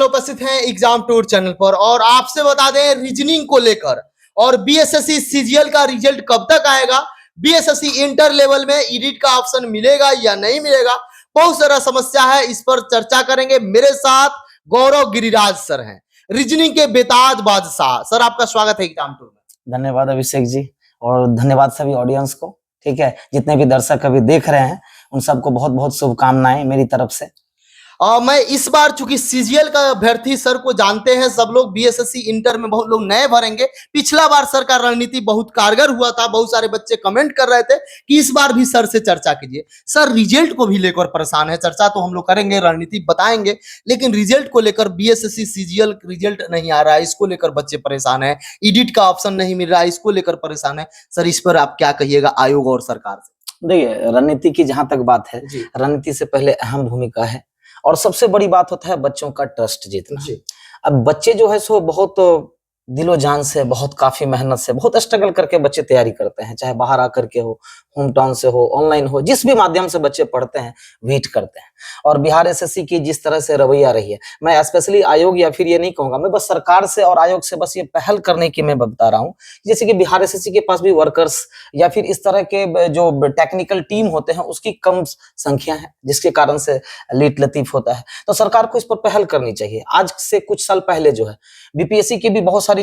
लोग उपस्थित हैं एग्जाम टूर चैनल पर और आपसे बता दें रीजनिंग को लेकर और बीएसएससी सीजीएल का रिजल्ट कब तक आएगा, बीएसएससी इंटर लेवल में एडिट का ऑप्शन मिलेगा या नहीं मिलेगा, बहुत सारा समस्या है। इस पर चर्चा करेंगे। मेरे साथ गौरव गिरिराज सर हैं, रीजनिंग के बेताज बादशाह। सर आपका स्वागत है एग्जाम टूर में। धन्यवाद अभिषेक जी और धन्यवाद सभी ऑडियंस को। ठीक है, जितने भी दर्शक अभी देख रहे हैं उन सबको बहुत बहुत शुभकामनाएं मेरी तरफ से। मैं इस बार चूंकि सीजीएल का अभ्यर्थी सर को जानते हैं सब लोग, बीएसएससी इंटर में बहुत लोग नए भरेंगे। पिछला बार सर का रणनीति बहुत कारगर हुआ था, बहुत सारे बच्चे कमेंट कर रहे थे कि इस बार भी सर से चर्चा कीजिए। सर रिजल्ट को भी लेकर परेशान है, चर्चा तो हम लोग करेंगे, रणनीति बताएंगे, लेकिन रिजल्ट को लेकर बीएसएससी सीजीएल रिजल्ट नहीं आ रहा है, इसको लेकर बच्चे परेशान है। एडिट का ऑप्शन नहीं मिल रहा है, इसको लेकर परेशान है। सर इस पर आप क्या कहिएगा आयोग और सरकार से? देखिए, रणनीति की जहां तक बात है, रणनीति से पहले अहम भूमिका है और सबसे बड़ी बात होता है बच्चों का ट्रस्ट जीतना। अब बच्चे जो है सो बहुत दिलो जान से, बहुत काफी मेहनत से, बहुत स्ट्रगल करके बच्चे तैयारी करते हैं, चाहे बाहर आकर के हो, होम टाउन से हो, ऑनलाइन हो, जिस भी माध्यम से बच्चे पढ़ते हैं, वेट करते हैं। और बिहार एसएससी की जिस तरह से रवैया रही है, मैं स्पेशली आयोग या फिर ये नहीं कहूंगा, मैं बस सरकार से और आयोग से बस ये पहल करने की मैं बता रहा हूँ। जैसे कि बिहार एसएससी के पास भी वर्कर्स या फिर इस तरह के जो टेक्निकल टीम होते हैं उसकी कम संख्या है, जिसके कारण से लेट लतीफ होता है। तो सरकार को इस पर पहल करनी चाहिए। आज से कुछ साल पहले जो है बीपीएससी की भी बहुत सारी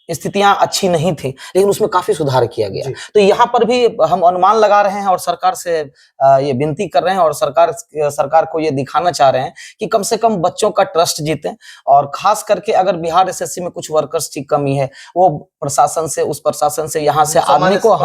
स्थितियां अच्छी नहीं थी, लेकिन उसमें काफी सुधार किया गया। तो यहाँ पर भी हम अनुमान लगा रहे हैं और सरकार से ये विनती कर रहे हैं और सरकार को ये दिखाना चाह रहे हैं कि कम से कम बच्चों का ट्रस्ट जीते। और खास करके अगर बिहार एसएससी में कुछ वर्कर्स की कमी है, वो प्रशासन से, उस प्रशासन से, यहाँ से आदमी को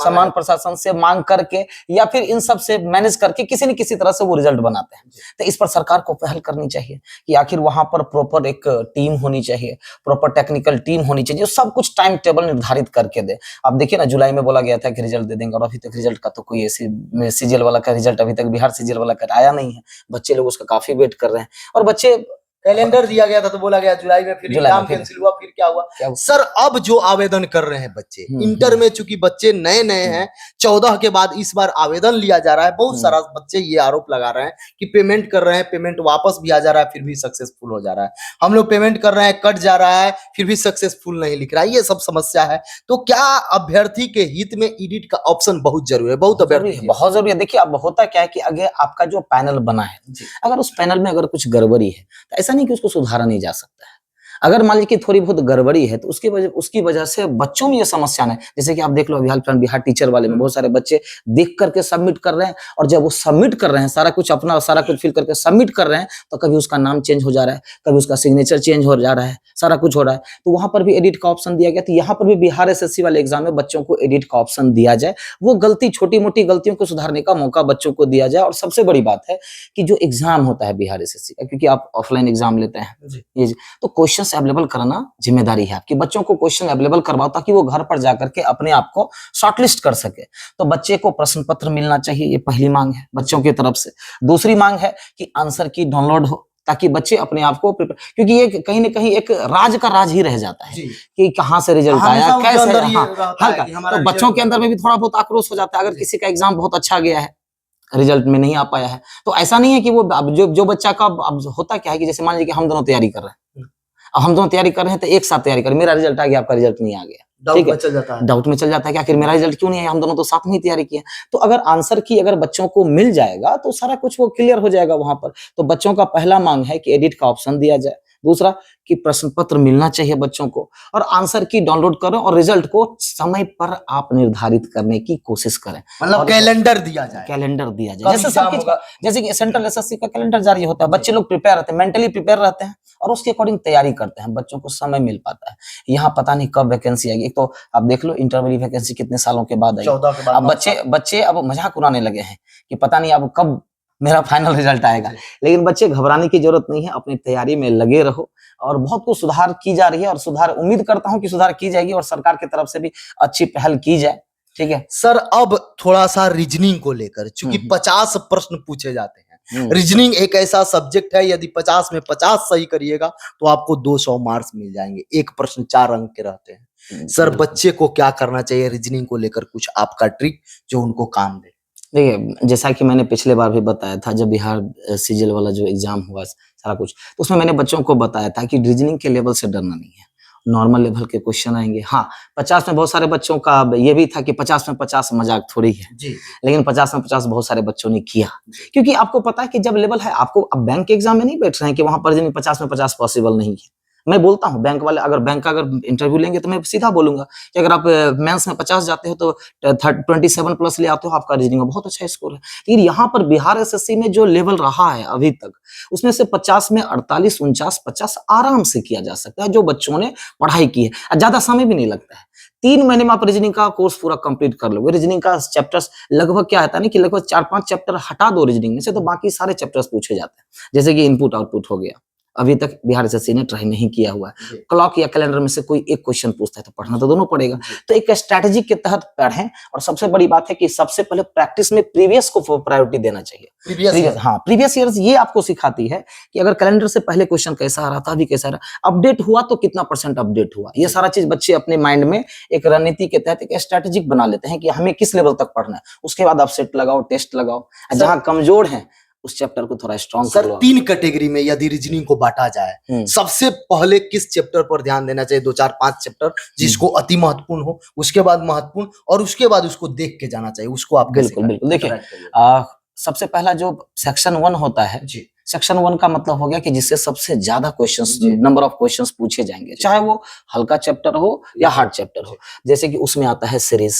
समान प्रशासन से मांग करके या फिर इन सब से मैनेज करके किसी न किसी तरह से वो रिजल्ट बनाते हैं। तो इस पर सरकार को पहल करनी चाहिए कि आखिर वहां पर प्रॉपर एक टीम होनी चाहिए, प्रॉपर टेक्निकल टीम होनी चाहिए, सब कुछ टाइम टेबल निर्धारित करके दे। अब देखिए ना, जुलाई में बोला गया था कि रिजल्ट दे देंगे और अभी तक रिजल्ट का तो कोई सीजीएल वाला का रिजल्ट अभी तक बिहार सीजीएल वाला का आया नहीं है। बच्चे लोग उसका काफी वेट कर रहे हैं और बच्चे कैलेंडर दिया गया था तो बोला गया जुलाई में, फिर एग्जाम कैंसिल हुआ, फिर क्या हुआ? सर अब जो आवेदन कर रहे हैं बच्चे इंटर में, चूंकि बच्चे नए नए हैं, 14 के बाद इस बार आवेदन लिया जा रहा है। बहुत सारा बच्चे ये आरोप लगा रहे हैं कि पेमेंट कर रहे हैं, पेमेंट वापस भी आ जा रहा है, फिर भी सक्सेसफुल हो जा रहा है। हम लोग पेमेंट कर रहे हैं, कट जा रहा है, फिर भी सक्सेसफुल नहीं लिख रहा है। ये सब समस्या है। तो क्या अभ्यर्थी के हित में एडिट का ऑप्शन बहुत जरूरी है? बहुत जरूरी है। देखिए, अब होता क्या है कि अगर आपका जो पैनल बना है, अगर उस पैनल में अगर कुछ गड़बड़ी है तो ऐसा नहीं कि उसको सुधारा नहीं जा सकता है। अगर मान लीजिए कि थोड़ी बहुत गड़बड़ी है तो उसकी वजह से बच्चों में ये समस्या नहीं। जैसे कि आप देख लो बिहार टीचर वाले में बहुत सारे बच्चे देख करके सबमिट कर रहे हैं और जब वो सबमिट कर रहे हैं, सारा कुछ फिल करके सबमिट कर रहे हैं, तो कभी उसका नाम चेंज हो जा रहा है, कभी उसका सिग्नेचर चेंज हो जा रहा है, सारा कुछ हो रहा है। तो वहां पर भी एडिट का ऑप्शन दिया गया। तो यहाँ पर भी बिहार एसएससी वाले एग्जाम में बच्चों को एडिट का ऑप्शन दिया जाए, वो गलती, छोटी मोटी गलतियों को सुधारने का मौका बच्चों को दिया जाए। और सबसे बड़ी बात है कि जो एग्जाम होता है बिहार एसएससी का, क्योंकि आप ऑफलाइन एग्जाम लेते हैं, ये तो क्वेश्चन अवेलेबल कराना जिम्मेदारी है आपकी। बच्चों को क्वेश्चन अवेलेबल करवाओ ताकि वो घर पर जाकर के अपने आप को शॉर्टलिस्ट कर सके। तो बच्चे को प्रश्न पत्र मिलना चाहिए, ये पहली मांग है बच्चों की तरफ से। दूसरी मांग है कि आंसर की डाउनलोड हो ताकि बच्चे अपने आप को, क्योंकि ये कहीं ना कहीं एक राज ही रह जाता है कि कहाँ से रिजल्ट आया, कैसे। तो बच्चों के अंदर में भी थोड़ा बहुत आक्रोश हो जाता है अगर किसी का एग्जाम बहुत अच्छा गया है, रिजल्ट में नहीं आ पाया है। तो ऐसा नहीं है कि वो जो बच्चा का, अब होता क्या है कि जैसे मान लीजिए कि हम दोनों तैयारी कर रहे हैं, अब हम दोनों तैयारी कर रहे हैं तो एक साथ तैयारी कर, मेरा रिजल्ट आ गया, आपका रिजल्ट नहीं आ गया, डाउट में चल जाता है। डाउट में चल जाता है कि आखिर मेरा रिजल्ट क्यों नहीं आया, हम दोनों तो साथ में ही तैयारी किए। तो अगर आंसर की अगर बच्चों को मिल जाएगा तो सारा कुछ वो क्लियर हो जाएगा वहां पर। तो बच्चों का पहला मांग है कि एडिट का ऑप्शन दिया जाए। दूसरा कि प्रश्न पत्र मिलना चाहिए बच्चों को, और आंसर की डाउनलोड करें और रिजल्ट को समय पर आप निर्धारित करने की कोशिश करें। मतलब कैलेंडर दिया जाए, जैसे सब कुछ, जैसे कि सेंट्रल एसएससी का कैलेंडर जारी होता है, बच्चे लोग प्रिपेयर रहते हैं, मेंटली प्रिपेयर रहते हैं और उसके अकॉर्डिंग तैयारी करते हैं, बच्चों को समय मिल पाता है। यहाँ पता नहीं कब वैकेंसी आएगी। एक तो आप देख लो इंटरवली वैकेंसी कितने सालों के बाद आई, 14 के बाद। अब बच्चे अब मजाक उड़ाने लगे हैं कि पता नहीं अब कब मेरा फाइनल रिजल्ट आएगा। लेकिन बच्चे घबराने की जरूरत नहीं है, अपनी तैयारी में लगे रहो और बहुत कुछ सुधार की जा रही है और सुधार उम्मीद करता हूं कि सुधार की जाएगी और सरकार की तरफ से भी अच्छी पहल की जाए। ठीक है सर, अब थोड़ा सा रीजनिंग को लेकर, चूंकि 50 प्रश्न पूछे जाते हैं, रीजनिंग एक ऐसा सब्जेक्ट है, यदि 50 में 50 सही करिएगा तो आपको 200 मार्क्स मिल जाएंगे। एक प्रश्न 4 अंक के रहते हैं। सर बच्चे को क्या करना चाहिए रीजनिंग को लेकर, कुछ आपका ट्रिक जो उनको काम दे? देखिए, जैसा कि मैंने पिछले बार भी बताया था, जब बिहार सीजीएल वाला जो एग्जाम हुआ सारा कुछ, तो उसमें मैंने बच्चों को बताया था कि रीजनिंग के लेवल से डरना नहीं है, नॉर्मल लेवल के क्वेश्चन आएंगे। हाँ, 50 में बहुत सारे बच्चों का ये भी था कि 50 में 50 मजाक थोड़ी है, जी लेकिन 50 में 50 बहुत सारे बच्चों ने किया, क्योंकि आपको पता है कि जब लेवल है, आपको अब बैंक के एग्जाम में नहीं बैठ रहे हैं कि वहां पर रीजनिंग 50 में 50 पॉसिबल नहीं है। मैं बोलता हूँ बैंक वाले, अगर बैंक का अगर इंटरव्यू लेंगे तो मैं सीधा बोलूंगा कि अगर आप मेंस में 50 जाते हो तो 27 प्लस ले आते हो, आपका रीजनिंग में बहुत अच्छा स्कोर है। लेकिन यहाँ पर बिहार एसएससी में जो लेवल रहा है अभी तक, उसमें से 50 में 48, 49, 50 आराम से किया जा सकता है, जो बच्चों ने पढ़ाई की है। ज्यादा समय भी नहीं लगता है, 3 महीने में आप रीजनिंग का कोर्स पूरा कंप्लीट कर लोगे। रीजनिंग का चैप्टर्स लगभग क्या आता है ना कि लगभग 4-5 चैप्टर हटा दो रीजनिंग में से, तो बाकी सारे चैप्टर्स पूछे जाते हैं। जैसे कि इनपुट आउटपुट हो गया, अभी तक बिहार एसएससी ने ट्राई नहीं किया हुआ है। क्लॉक या कैलेंडर में से कोई एक क्वेश्चन पूछता है तो पढ़ना तो दोनों पड़ेगा। तो एक स्ट्रैटेजी के तहत पढ़ें, और सबसे बड़ी बात है कि सबसे पहले प्रैक्टिस में प्रीवियस को प्रायोरिटी देना चाहिए। प्रीवियस ईयर्स ये आपको सिखाती है कि अगर कैलेंडर से पहले क्वेश्चन कैसा आ रहा था, अभी कैसा रहा, अपडेट हुआ तो कितना % अपडेट हुआ, ये सारा चीज बच्चे अपने माइंड में एक रणनीति के तहत एक स्ट्रैटेजिक बना लेते हैं कि हमें किस लेवल तक पढ़ना है। उसके बाद आप सेट लगाओ, टेस्ट लगाओ, जहां कमजोर है उस चैप्टर को थोड़ा स्ट्रॉन्ग कर लो। 3 कैटेगरी में यदि रीजनिंग को बांटा जाए, सबसे पहले किस चैप्टर पर ध्यान देना चाहिए? 2, 4, 5 चैप्टर जिसको अति महत्वपूर्ण हो, उसके बाद महत्वपूर्ण, और उसके बाद उसको देख के जाना चाहिए। उसको आप बिल्कुल देखिए, सबसे पहला जो सेक्शन 1 होता है जी, सेक्शन 1 का मतलब हो गया कि जिससे सबसे ज्यादा क्वेश्चंस, नंबर ऑफ क्वेश्चंस पूछे जाएंगे, चाहे वो हल्का चैप्टर हो या हार्ड चैप्टर हो। जैसे कि उसमें आता है सीरीज,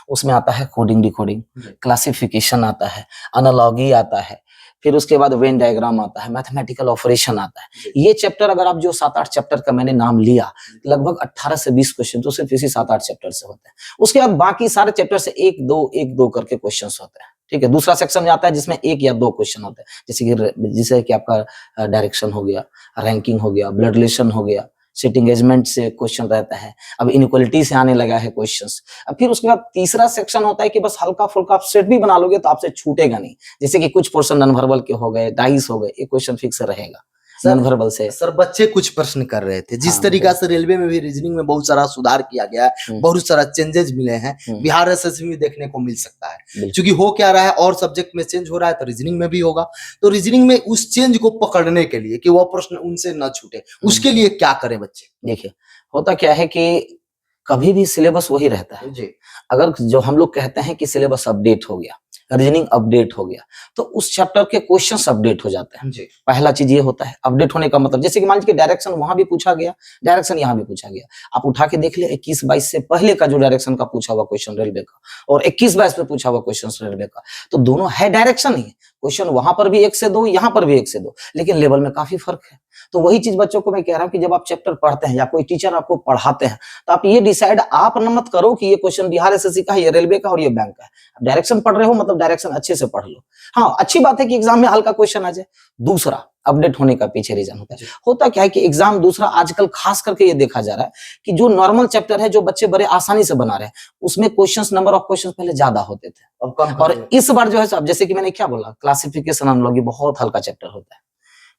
उसमें आता है कोडिंग डिकोडिंग, क्लासिफिकेशन आता है, एनालॉजी आता है, फिर उसके बाद वेन डायग्राम आता है, मैथमेटिकल ऑपरेशन आता है। ये चैप्टर अगर आप जो 7-8 चैप्टर का मैंने नाम लिया, लगभग 18 से 20 क्वेश्चन तो सिर्फ इसी 7-8 चैप्टर से होते हैं। उसके बाद बाकी सारे चैप्टर से 1-2 करके क्वेश्चन होते हैं। ठीक है, दूसरा सेक्शन में आता है जिसमें 1 या 2 क्वेश्चन होते हैं, जैसे कि आपका डायरेक्शन हो गया, रैंकिंग हो गया, ब्लड रिलेशन हो गया, सेट एंगेजमेंट से क्वेश्चन रहता है, अब इनइक्वालिटी से आने लगा है क्वेश्चंस। अब फिर उसके बाद तीसरा सेक्शन होता है कि बस हल्का फुल्का आप सेट भी बना लोगे तो आपसे छूटेगा नहीं। जैसे कि कुछ पोर्शन नॉन वर्बल के हो गए, डाइस हो गए, एक क्वेश्चन फिक्स रहेगा नॉन वर्बल से। सर, बच्चे कुछ प्रश्न कर रहे थे, जिस तरीका से रेलवे में भी रीजनिंग में बहुत सारा सुधार किया गया है, बहुत सारा चेंजेस मिले हैं, बिहार एसएससी में देखने को मिल सकता है। क्योंकि हो क्या रहा है, और सब्जेक्ट में चेंज हो रहा है तो रीजनिंग में भी होगा। तो रीजनिंग में उस चेंज को पकड़ने के लिए कि वह प्रश्न उनसे न छूटे, उसके लिए क्या करें बच्चे? देखिए, होता क्या है कि कभी भी सिलेबस वही रहता है जी। अगर जो हम लोग कहते हैं कि सिलेबस अपडेट हो गया, रीजनिंग अपडेट हो गया, तो उस चैप्टर के क्वेश्चंस अपडेट हो जाते हैं जी। पहला चीज ये होता है अपडेट होने का मतलब, जैसे कि मान लीजिए डायरेक्शन वहां भी पूछा गया, डायरेक्शन यहाँ भी पूछा गया, आप उठा के देख लिया 21-22 से पहले का जो डायरेक्शन का पूछा हुआ क्वेश्चन रेलवे का, और 21-22 पे पूछा हुआ क्वेश्चन रेलवे का, तो दोनों है डायरेक्शन ही, क्वेश्चन वहां पर भी 1 से 2, यहाँ पर भी 1 से 2, लेकिन लेवल में काफी फर्क है। तो वही चीज बच्चों को मैं कह रहा हूँ कि जब आप चैप्टर पढ़ते हैं या कोई टीचर आपको पढ़ाते हैं, तो आप ये डिसाइड आप न मत करो कि ये क्वेश्चन बिहार एसएससी का है, ये रेलवे का और ये बैंक का है। डायरेक्शन पढ़ रहे हो मतलब डायरेक्शन अच्छे से पढ़ लो। हाँ, अच्छी बात है कि एग्जाम में हल्का क्वेश्चन आ जाए। दूसरा अपडेट होने का पीछे रीजन होता क्या है कि एग्जाम दूसरा आजकल खास करके ये देखा जा रहा है कि जो नॉर्मल चैप्टर है, जो बच्चे बड़े आसानी से बना रहे हैं, उसमें क्वेश्चंस, नंबर ऑफ क्वेश्चंस पहले ज्यादा होते थे और इस बार जो है, जैसे कि मैंने क्या बोला, क्लासिफिकेशन, एनालॉजी बहुत हल्का चैप्टर होता है,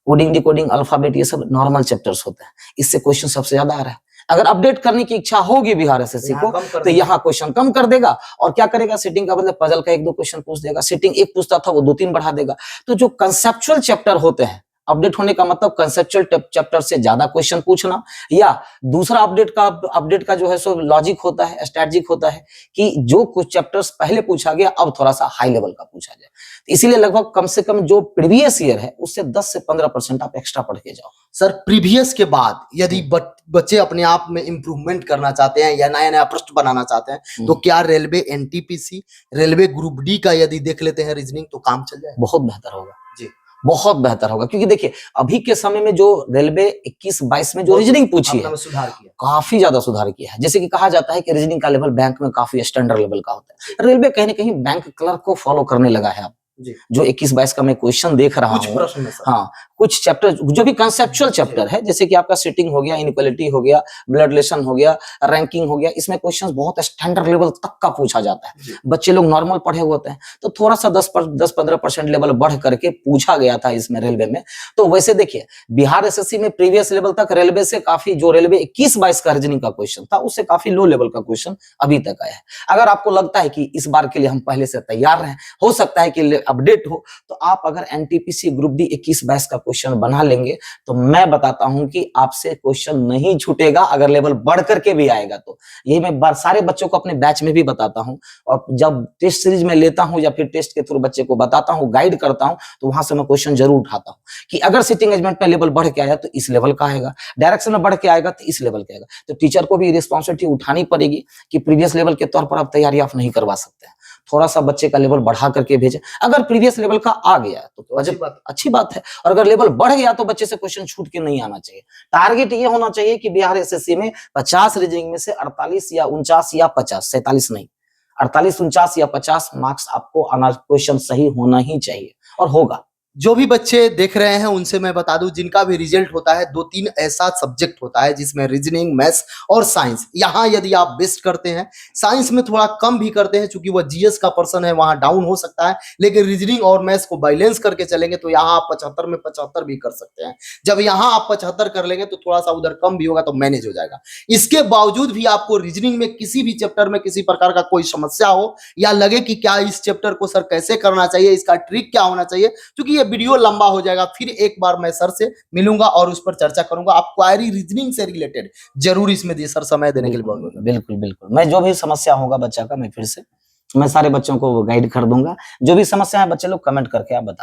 कोडिंग डिकोडिंग, अल्फाबेट, ये सब नॉर्मल चैप्टर्स होते हैं, इससे क्वेश्चन सबसे ज्यादा आ रहा है। अगर अपडेट करने की इच्छा होगी बिहार एसएससी को, तो यहाँ क्वेश्चन कम कर देगा, और क्या करेगा, सिटिंग का मतलब पजल का 1-2 क्वेश्चन पूछ देगा, सिटिंग 1 पूछता था वो 2-3 बढ़ा देगा। तो जो कंसेप्चुअल चैप्टर होते हैं, अपडेट होने का मतलब कंसेप्चुअल चैप्टर से ज्यादा क्वेश्चन पूछना, या दूसरा अपडेट का जो है सो लॉजिक होता है, स्ट्रैटेजिक होता है कि जो कुछ चैप्टर्स पहले पूछा गया अब थोड़ा सा हाई लेवल का पूछा जाए। इसीलिए लगभग कम से कम जो प्रीवियस ईयर है उससे 10 से 15% आप एक्स्ट्रा पढ़ के जाओ। सर, प्रीवियस के बाद यदि बच्चे अपने आप में इंप्रूवमेंट करना चाहते हैं या नया नया प्रश्न बनाना चाहते हैं, तो क्या railway NTPC, railway group D का यदि देख लेते हैं रीजनिंग, तो काम चल जाए? बहुत बेहतर होगा जी, बहुत बेहतर होगा। क्योंकि देखिए, अभी के समय में जो रेलवे 21-22 में जो रीजनिंग पूछी है, सुधार किया, काफी ज्यादा सुधार किया है। जैसे कि कहा जाता है कि रीजनिंग का लेवल बैंक में काफी स्टैंडर्ड लेवल का होता है, रेलवे कहीं ना कहीं बैंक क्लर्क को फॉलो करने लगा है अब। जी। जो 21-22 का मैं क्वेश्चन देख रहा कुछ हूँ, प्रश्न है सर। हाँ, कुछ चैप्टर जो भी कंसेप्चुअल चैप्टर है, जैसे कि आपका सिटिंग हो गया, इनइक्वालिटी हो गया, ब्लड रिलेशन हो गया, रैंकिंग हो गया, इसमें क्वेश्चंस बहुत स्टैंडर्ड लेवल तक का पूछा जाता है। जी। बच्चे लोग नॉर्मल पढ़े हुए होते हैं, तो थोड़ा सा 10-15% लेवल बढ़ करके पूछा गया था इसमें रेलवे में। तो वैसे देखिए, बिहार एसएससी में प्रीवियस लेवल तक रेलवे से काफी, जो रेलवे 21-22 का रीजनिंग का क्वेश्चन था, उससे काफी लो लेवल का क्वेश्चन अभी तक आया है। अगर आपको लगता है कि इस बार के लिए हम पहले से तैयार हैं, हो सकता है कि अपडेट हो, तो आप अगर एनटीपीसी ग्रुप डी 21-22 का क्वेश्चन बना लेंगे, तो मैं बताता हूं कि आपसे क्वेश्चन नहीं छूटेगा, अगर लेवल बढ़ करके भी आएगा तो। यही मैं सारे बच्चों को अपने बैच में भी बताता हूं, और जब टेस्ट सीरीज में लेता हूं या फिर टेस्ट के थ्रू बच्चे को बताता हूं, गाइड करता हूं, तो वहां से मैं क्वेश्चन जरूर उठाता हूं कि अगर सिटिंग एंगेजमेंट में लेवल बढ़ के आया तो इस लेवल का आएगा, डायरेक्शन में बढ़ के आएगा तो इस लेवल का आएगा। तो टीचर को भी रिस्पॉन्सिबिलिटी उठानी पड़ेगी कि प्रीवियस लेवल के तौर पर आप तैयारी आप नहीं करवा सकते हैं, थोड़ा सा बच्चे का लेवल बढ़ा करके भेजें। अगर प्रीवियस लेवल का आ गया तो अच्छी बात है, और अगर लेवल बढ़ गया तो बच्चे से क्वेश्चन छूट के नहीं आना चाहिए। टारगेट ये होना चाहिए कि बिहार एसएससी में 50 रीजनिंग में से 48 या 49 या 50, 47 नहीं, 48, 49 या 50 मार्क्स आपको आना, क्वेश्चन सही होना ही चाहिए, और होगा। जो भी बच्चे देख रहे हैं उनसे मैं बता दूं, जिनका भी रिजल्ट होता है 2-3 ऐसा सब्जेक्ट होता है जिसमें रीजनिंग, मैथ्स और साइंस, यहाँ यदि आप बेस्ट करते हैं, साइंस में थोड़ा कम भी करते हैं क्योंकि वह जीएस का पर्सन है, वहां डाउन हो सकता है, लेकिन रीजनिंग और मैथ्स को बैलेंस करके चलेंगे तो यहाँ आप 75 में 75 भी कर सकते हैं। जब यहाँ आप 75 कर लेंगे तो थोड़ा सा उधर कम भी होगा तो मैनेज हो जाएगा। इसके बावजूद भी आपको रीजनिंग में किसी भी चैप्टर में किसी प्रकार का कोई समस्या हो, या लगे कि क्या इस चैप्टर को सर कैसे करना चाहिए, इसका ट्रिक क्या होना चाहिए, क्योंकि वीडियो लंबा हो जाएगा, फिर एक बार मैं सर से मिलूंगा और उस पर चर्चा करूंगा। आप क्वायरी रीजनिंग से रिलेटेड जरूर इसमें दी सर, समय देने के लिए बहुत बिल्कुल बिल्कुल, मैं जो भी समस्या होगा बच्चा का, मैं फिर से मैं सारे बच्चों को गाइड कर दूंगा। जो भी समस्या है बच्चे लोग कमेंट करके आप बता